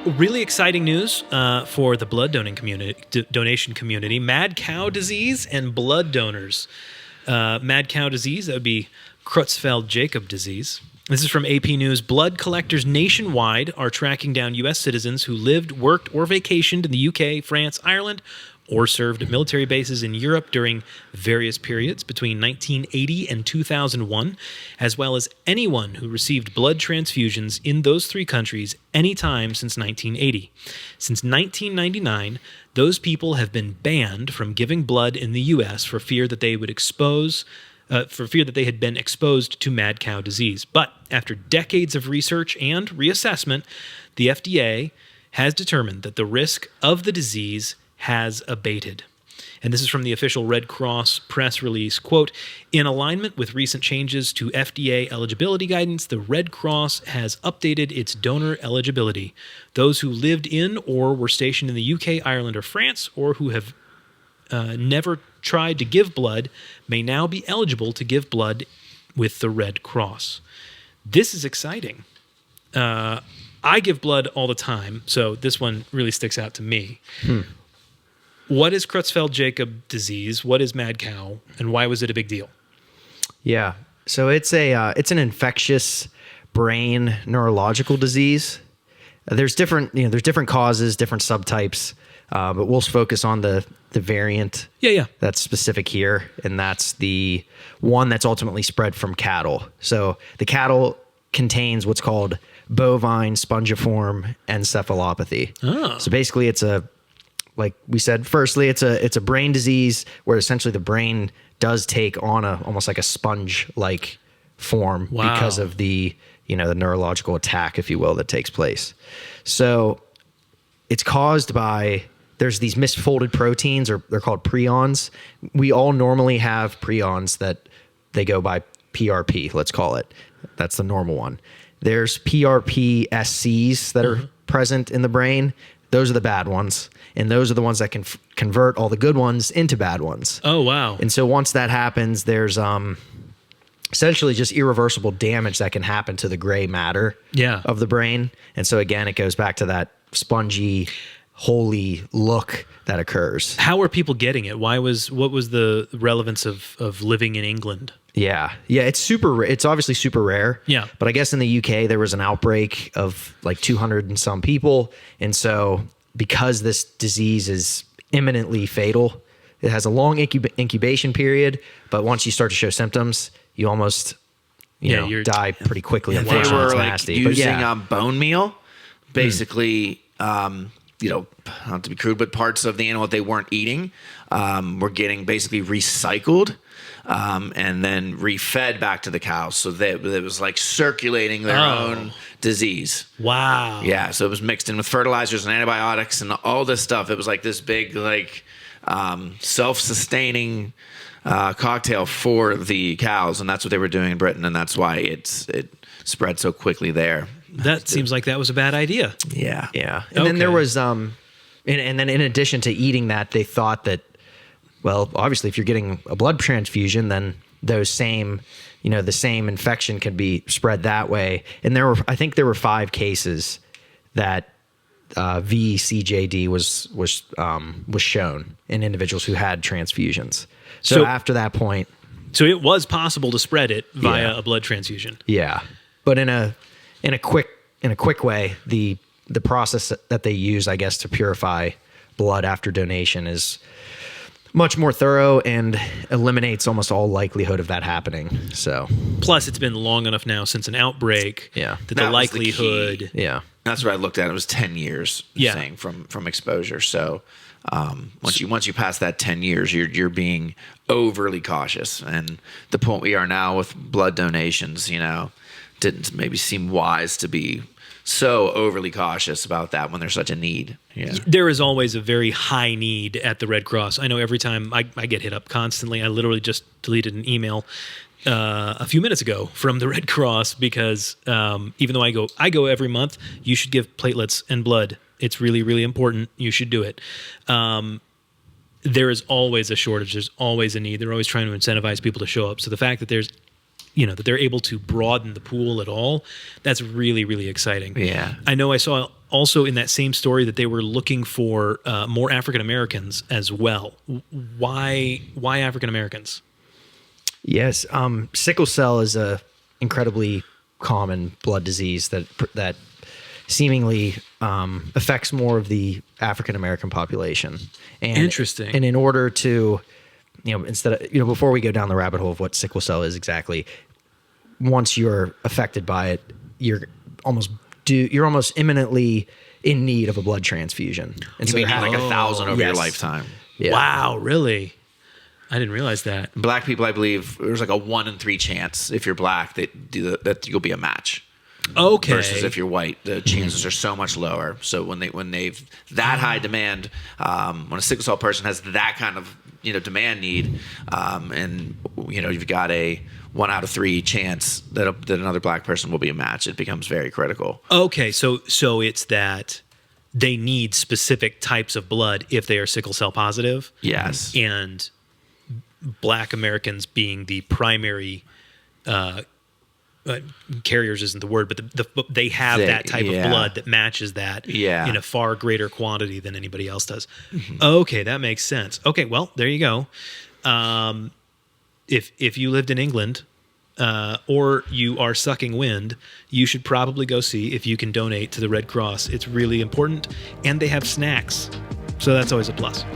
Really exciting news for the blood donation community. Mad cow disease and blood donors. Mad cow disease, that would be Creutzfeldt-Jakob disease. This is from AP News. Blood collectors nationwide are tracking down U.S. citizens who lived, worked, or vacationed in the UK, France, Ireland, or served at military bases in Europe during various periods between 1980 and 2001, as well as anyone who received blood transfusions in those three countries any time since 1980. Since 1999, those people have been banned from giving blood in the U.S. for fear that they had been exposed to mad cow disease. But after decades of research and reassessment, the FDA has determined that the risk of the disease has abated. And this is from the official Red Cross press release. Quote, in alignment with recent changes to FDA eligibility guidance, the Red Cross has updated its donor eligibility. Those who lived in or were stationed in the UK, Ireland, or France, or who have never tried to give blood may now be eligible to give blood with the Red Cross. This is exciting. I give blood all the time, so this one really sticks out to me. What is Creutzfeldt-Jakob disease? What is mad cow, and why was it a big deal? Yeah, so it's an infectious brain neurological disease. There's different causes, different subtypes, but we'll focus on the variant. That's specific here, and that's the one that's ultimately spread from cattle. So the cattle contains what's called bovine spongiform encephalopathy. So basically, like we said, firstly, it's a brain disease where essentially the brain does take on almost like a sponge-like form because of the neurological attack, if you will, that takes place. So it's caused by, there's these misfolded proteins, or they're called prions. We all normally have prions that they go by PRP, let's call it. That's the normal one. There's PRP-SCs that are present in the brain. Those are the bad ones. And those are the ones that can convert all the good ones into bad ones. Oh, wow. And so once that happens, there's essentially just irreversible damage that can happen to the gray matter of the brain. And so again, it goes back to that spongy, holy look that occurs. How are people getting it? What was the relevance of living in England? Yeah, it's obviously super rare. Yeah. But I guess in the UK, there was an outbreak of like 200 and some people. And so because this disease is imminently fatal, it has a long incubation period, but once you start to show symptoms, you almost die pretty quickly. They were like using bone meal, basically, not to be crude, but parts of the animal that they weren't eating were getting basically recycled and then refed back to the cows. So it was like circulating their own disease. Wow. Yeah. So it was mixed in with fertilizers and antibiotics and all this stuff. It was like this big, self-sustaining cocktail for the cows. And that's what they were doing in Britain. And that's why it spread so quickly there. That seems like that was a bad idea. Yeah. Yeah. And then there was, and then in addition to eating that, they thought that, well, obviously if you're getting a blood transfusion, then the same infection could be spread that way. And I think there were 5 cases that VCJD was shown in individuals who had transfusions. So after that point, so it was possible to spread it via a blood transfusion. Yeah. But in a quick way, the process that they use, I guess, to purify blood after donation is much more thorough and eliminates almost all likelihood of that happening. So plus it's been long enough now since an outbreak that the likelihood that's what I looked at. It was 10 years saying from exposure. So once you pass that 10 years, you're being overly cautious. And the point we are now with blood donations, didn't maybe seem wise to be so overly cautious about that when there's such a need. Yeah. There is always a very high need at the Red Cross. I know every time I get hit up constantly. I literally just deleted an email a few minutes ago from the Red Cross because even though I go every month, you should give platelets and blood. It's really, really important. You should do it. There is always a shortage. There's always a need. They're always trying to incentivize people to show up. So the fact that there's that they're able to broaden the pool at all, that's really, really exciting. Yeah. I know I saw also in that same story that they were looking for more African Americans as well. Why African Americans? Yes, sickle cell is a incredibly common blood disease that seemingly affects more of the African American population. And, Interesting. And in order to, before we go down the rabbit hole of what sickle cell is exactly, once you're affected by it, you're almost imminently in need of a blood transfusion. And You may need like 1,000 over your Yes. lifetime. Yeah. Wow, really? I didn't realize that. Black people, I believe, there's like a 1 in 3 chance if you're black that you'll be a match. Okay. Versus if you're white, the chances are so much lower. So when they've that high demand, when a sickle cell person has that kind of demand need, and you've got a 1 out of 3 chance that another black person will be a match, it becomes very critical. Okay, so it's that they need specific types of blood if they are sickle cell positive. Yes. And Black Americans being the primary carriers isn't the word, but they have that type of blood that matches that in a far greater quantity than anybody else does. Mm-hmm. Okay, that makes sense. Okay, well, there you go. If you lived in England or you are sucking wind, you should probably go see if you can donate to the Red Cross. It's really important, and they have snacks, so that's always a plus.